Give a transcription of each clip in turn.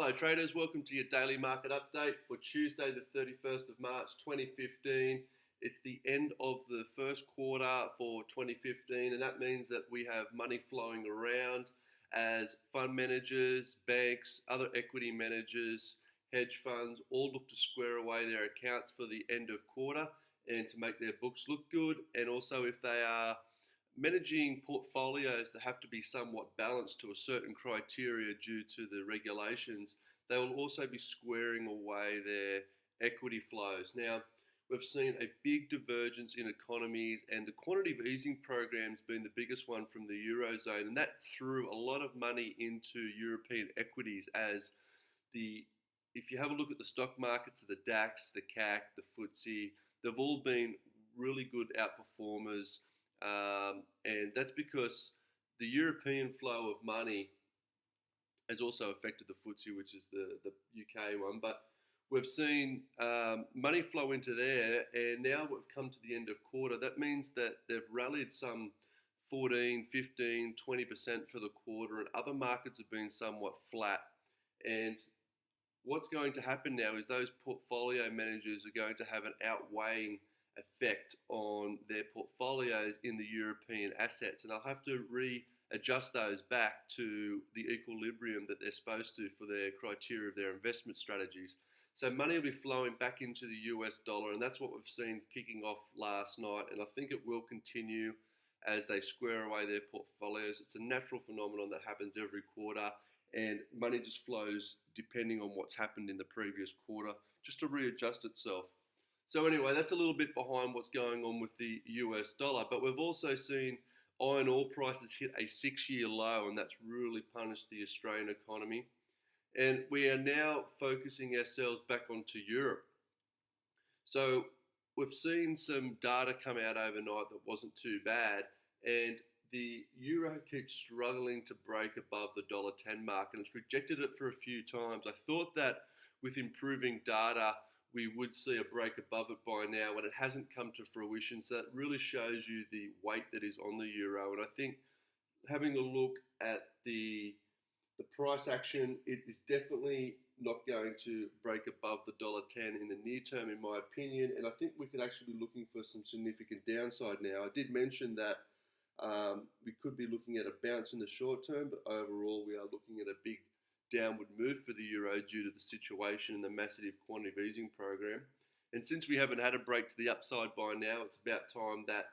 Hello traders, welcome to your daily market update for Tuesday the 31st of March 2015. It's the end of the first quarter for 2015 and that means that we have money flowing around as fund managers, banks, other equity managers, hedge funds all look to square away their accounts for the end of quarter and to make their books look good, and also if they are managing portfolios that have to be somewhat balanced to a certain criteria due to the regulations, they will also be squaring away their equity flows. Now, we've seen a big divergence in economies, and the quantitative easing program's been the biggest one from the Eurozone, and that threw a lot of money into European equities as if you have a look at the stock markets, the DAX, the CAC, the FTSE, they've all been really good outperformers. And that's because the European flow of money has also affected the FTSE, which is the UK one. But we've seen money flow into there, and now we've come to the end of quarter. That means that they've rallied some 14, 15, 20% for the quarter, and other markets have been somewhat flat. And what's going to happen now is those portfolio managers are going to have an outweighing effect on their portfolios in the European assets, and they'll have to readjust those back to the equilibrium that they're supposed to for their criteria of their investment strategies. So money will be flowing back into the US dollar, and that's what we've seen kicking off last night, and I think it will continue as they square away their portfolios. It's a natural phenomenon that happens every quarter, and money just flows depending on what's happened in the previous quarter just to readjust itself. So anyway, that's a little bit behind what's going on with the US dollar, but we've also seen iron ore prices hit a 6-year low, and that's really punished the Australian economy. And we are now focusing ourselves back onto Europe. So we've seen some data come out overnight that wasn't too bad, and the euro keeps struggling to break above the $1.10 mark, and it's rejected it for a few times. I thought that with improving data, we would see a break above it by now, and it hasn't come to fruition. So that really shows you the weight that is on the euro. And I think having a look at the price action, it is definitely not going to break above the $1.10 in the near term, in my opinion. And I think we could actually be looking for some significant downside now. I did mention that we could be looking at a bounce in the short term, but overall we are looking at a big downward move for the euro due to the situation and the massive quantitative easing program. And since we haven't had a break to the upside by now, it's about time that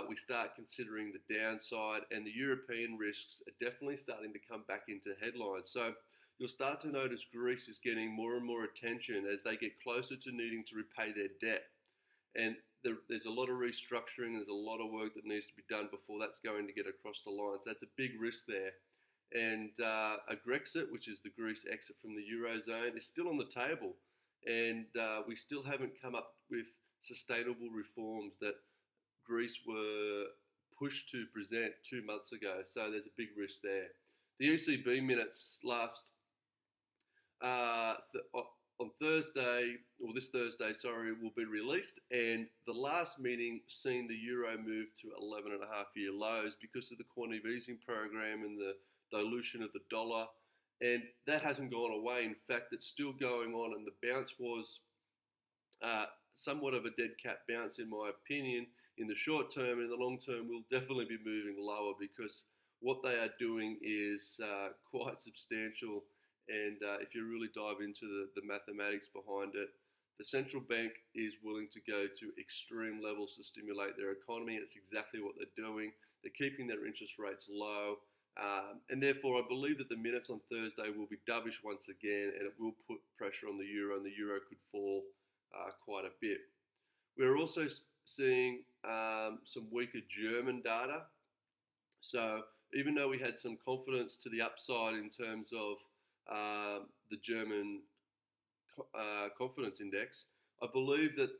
we start considering the downside, and the European risks are definitely starting to come back into headlines. So you'll start to notice Greece is getting more and more attention as they get closer to needing to repay their debt. And there's a lot of restructuring, there's a lot of work that needs to be done before that's going to get across the line. So that's a big risk there. And a Grexit, which is the Greece exit from the Eurozone, is still on the table. And we still haven't come up with sustainable reforms that Greece were pushed to present 2 months ago. So there's a big risk there. The ECB minutes on Thursday, or this Thursday, sorry, will be released. And the last meeting seen the euro move to 11.5-year lows because of the quantitative easing program and the dilution of the dollar, and that hasn't gone away. In fact, it's still going on, and the bounce was somewhat of a dead cat bounce in my opinion in the short term. And in the long term, we'll definitely be moving lower because what they are doing is quite substantial. And if you really dive into the mathematics behind it, the central bank is willing to go to extreme levels to stimulate their economy. It's exactly what they're doing. They're keeping their interest rates low. And therefore, I believe that the minutes on Thursday will be dovish once again, and it will put pressure on the euro, and the euro could fall quite a bit. We're also seeing some weaker German data. So even though we had some confidence to the upside in terms of the German confidence index, I believe that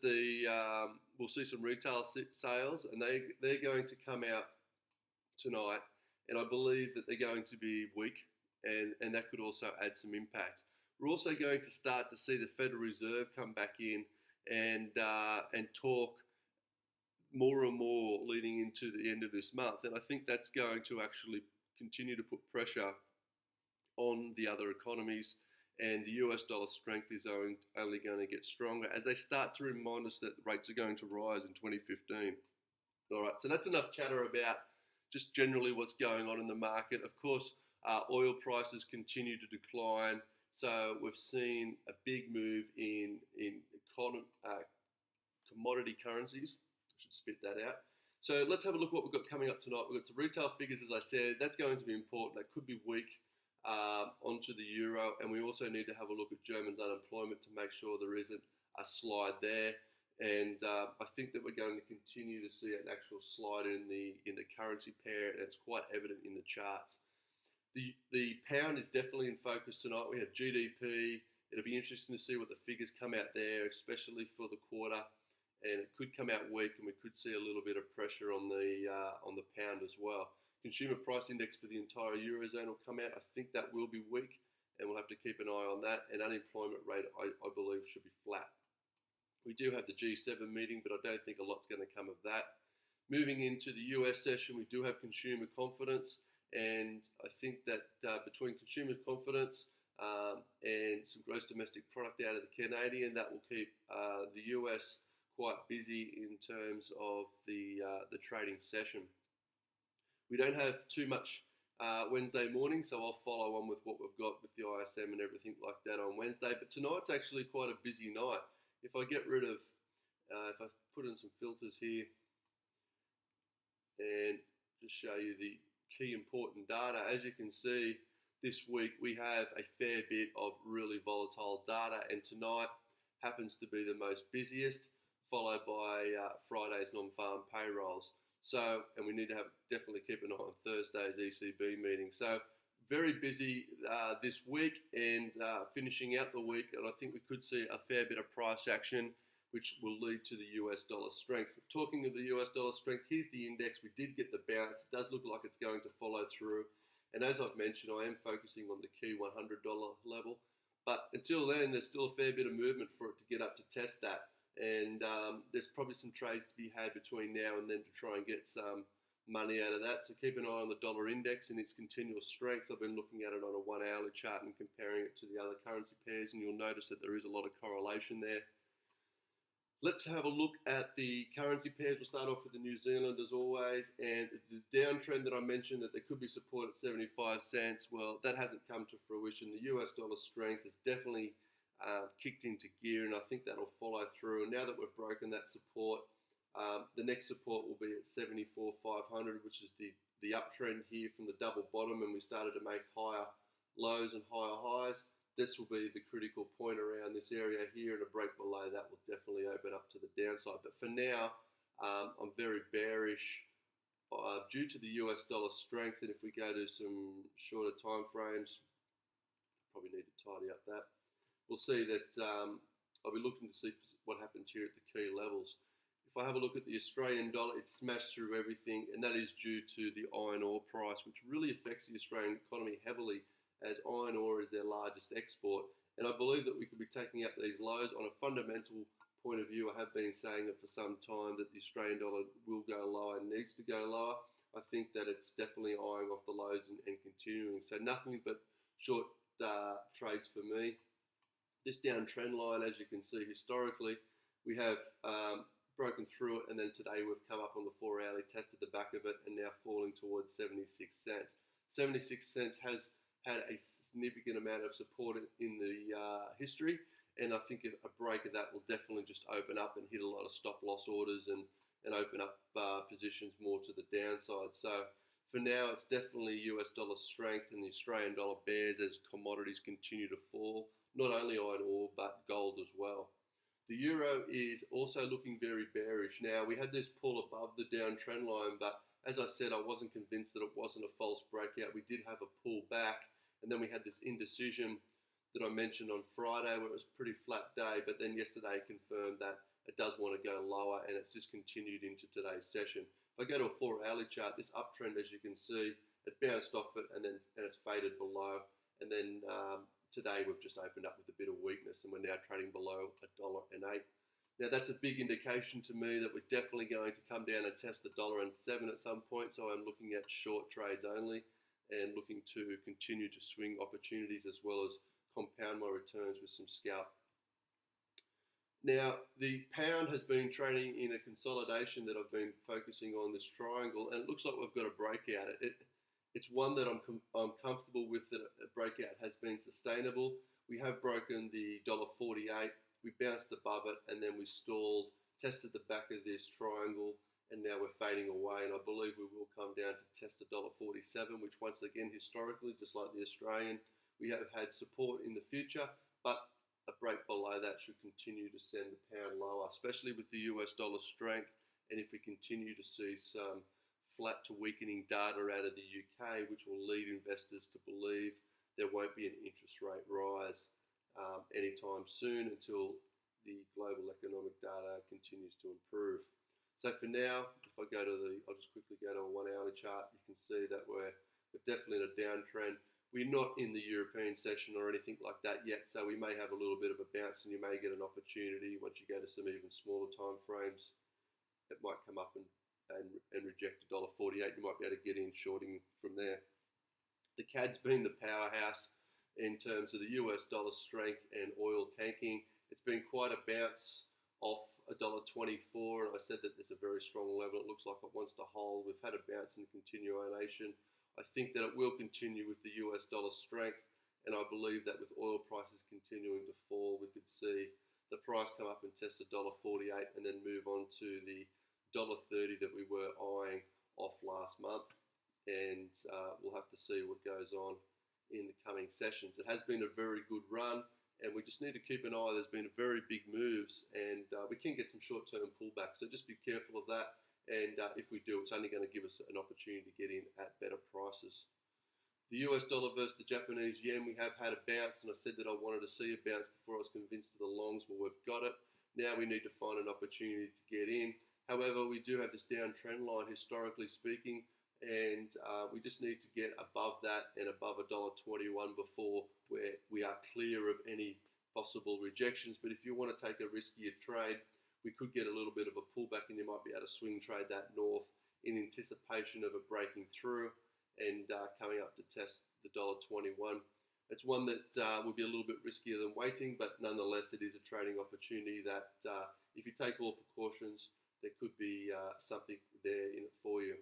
we'll see some retail sales, and they're going to come out tonight. And I believe that they're going to be weak, and that could also add some impact. We're also going to start to see the Federal Reserve come back in and talk more and more leading into the end of this month. And I think that's going to actually continue to put pressure on the other economies and the US dollar strength is only going to get stronger as they start to remind us that rates are going to rise in 2015. All right, so that's enough chatter about just generally what's going on in the market. Of course, oil prices continue to decline, so we've seen a big move in commodity currencies. I should spit that out. So let's have a look at what we've got coming up tonight. We've got some retail figures, as I said. That's going to be important. That could be weak onto the euro, and we also need to have a look at Germany's unemployment to make sure there isn't a slide there. And I think that we're going to continue to see an actual slide in the currency pair, and it's quite evident in the charts. The pound is definitely in focus tonight. We have GDP. It'll be interesting to see what the figures come out there, especially for the quarter. And it could come out weak, and we could see a little bit of pressure on the pound as well. Consumer price index for the entire eurozone will come out. I think that will be weak, and we'll have to keep an eye on that. And unemployment rate, I believe, should be flat. We do have the G7 meeting, but I don't think a lot's going to come of that. Moving into the US session, we do have consumer confidence, and I think that between consumer confidence and some gross domestic product out of the Canadian, that will keep the US quite busy in terms of the trading session. We don't have too much Wednesday morning, so I'll follow on with what we've got with the ISM and everything like that on Wednesday. But tonight's actually quite a busy night. If I get rid of, if I put in some filters here and just show you the key important data, as you can see, this week we have a fair bit of really volatile data, and tonight happens to be the most busiest, followed by Friday's non-farm payrolls. So, and we need to definitely keep an eye on Thursday's ECB meeting. So, very busy this week and finishing out the week, and I think we could see a fair bit of price action, which will lead to the US dollar strength. Talking of the US dollar strength, here's the index. We did get the bounce. It does look like it's going to follow through. And as I've mentioned, I am focusing on the key $100 level. But until then, there's still a fair bit of movement for it to get up to test that. And there's probably some trades to be had between now and then to try and get some money out of that. So keep an eye on the dollar index and its continual strength. I've been looking at it on a 1 hourly chart and comparing it to the other currency pairs, and you'll notice that there is a lot of correlation there. Let's have a look at the currency pairs. We'll start off with the New Zealand as always, and the downtrend that I mentioned that there could be support at 75 cents, well, that hasn't come to fruition. The US dollar strength has definitely kicked into gear, and I think that'll follow through. And now that we've broken that support, the next support will be at 74,500, which is the uptrend here from the double bottom, and we started to make higher lows and higher highs. This will be the critical point around this area here, and a break below that will definitely open up to the downside. But for now, I'm very bearish due to the US dollar strength, and if we go to some shorter time frames, probably need to tidy up that. We'll see that I'll be looking to see what happens here at the key levels. If I have a look at the Australian dollar, it's smashed through everything, and that is due to the iron ore price, which really affects the Australian economy heavily, as iron ore is their largest export. And I believe that we could be taking up these lows. On a fundamental point of view, I have been saying it for some time that the Australian dollar will go lower and needs to go lower. I think that it's definitely eyeing off the lows and continuing. So nothing but short trades for me. This downtrend line, as you can see historically, we have broken through it, and then today we've come up on the 4 hourly, tested the back of it, and now falling towards 76 cents. 76 cents has had a significant amount of support in the history, and I think a break of that will definitely just open up and hit a lot of stop loss orders and open up positions more to the downside. So for now, it's definitely US dollar strength, and the Australian dollar bears as commodities continue to fall, not only iron ore but gold as well. The euro is also looking very bearish. Now, we had this pull above the downtrend line, but as I said, I wasn't convinced that it wasn't a false breakout. We did have a pull back, and then we had this indecision that I mentioned on Friday where it was a pretty flat day, but then yesterday confirmed that it does want to go lower, and it's just continued into today's session. If I go to a 4 hourly chart, this uptrend, as you can see, it bounced off it and it's faded below, and then today we've just opened up with a bit of weakness, and we're now trading below $1.08. Now that's a big indication to me that we're definitely going to come down and test the $1.07 at some point, so I'm looking at short trades only and looking to continue to swing opportunities as well as compound my returns with some scalp. Now, the pound has been trading in a consolidation that I've been focusing on, this triangle, and it looks like we've got a breakout. It's one that I'm comfortable with, that a breakout has been sustainable. We have broken the $1.48, we bounced above it, and then we stalled, tested the back of this triangle, and now we're fading away, and I believe we will come down to test $1.47, which once again, historically, just like the Australian, we have had support in the future, but a break below that should continue to send the pound lower, especially with the US dollar strength. And if we continue to see some flat to weakening data out of the UK, which will lead investors to believe there won't be an interest rate rise anytime soon until the global economic data continues to improve. So for now, if I go to I'll just quickly go to a 1 hourly chart, you can see that we're definitely in a downtrend. We're not in the European session or anything like that yet, so we may have a little bit of a bounce, and you may get an opportunity once you go to some even smaller time frames. It might come up and reject $1.48. You might be able to get in shorting from there. The CAD's been the powerhouse in terms of the US dollar strength and oil tanking. It's been quite a bounce off $1.24, and I said that there's a very strong level. It looks like it wants to hold. We've had a bounce and continuation. I think that it will continue with the US dollar strength, and I believe that with oil prices continuing to fall, we could see the price come up and test $1.48 and then move on to the $1.30 that we were eyeing off last month, and we'll have to see what goes on in the coming sessions. It has been a very good run, and we just need to keep an eye. There's been very big moves, and we can get some short-term pullbacks, so just be careful of that. And if we do, it's only going to give us an opportunity to get in at better prices. The US dollar versus the Japanese yen, we have had a bounce, and I said that I wanted to see a bounce before I was convinced of the longs. Well, we've got it. Now we need to find an opportunity to get in. However, we do have this downtrend line, historically speaking, and we just need to get above that and above $1.21 before we are clear of any possible rejections. But if you want to take a riskier trade, we could get a little bit of a pullback, and you might be able to swing trade that north in anticipation of it breaking through and coming up to test the $1.21. It's one that will be a little bit riskier than waiting, but nonetheless, it is a trading opportunity that if you take all precautions, there could be something there in it for you.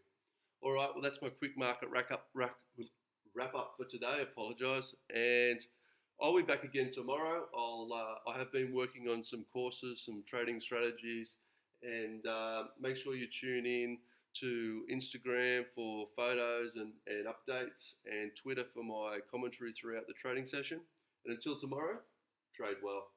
All right, well, that's my quick market wrap up for today. I apologise, and I'll be back again tomorrow. I have been working on some courses, some trading strategies, and make sure you tune in to Instagram for photos and updates, and Twitter for my commentary throughout the trading session. And until tomorrow, trade well.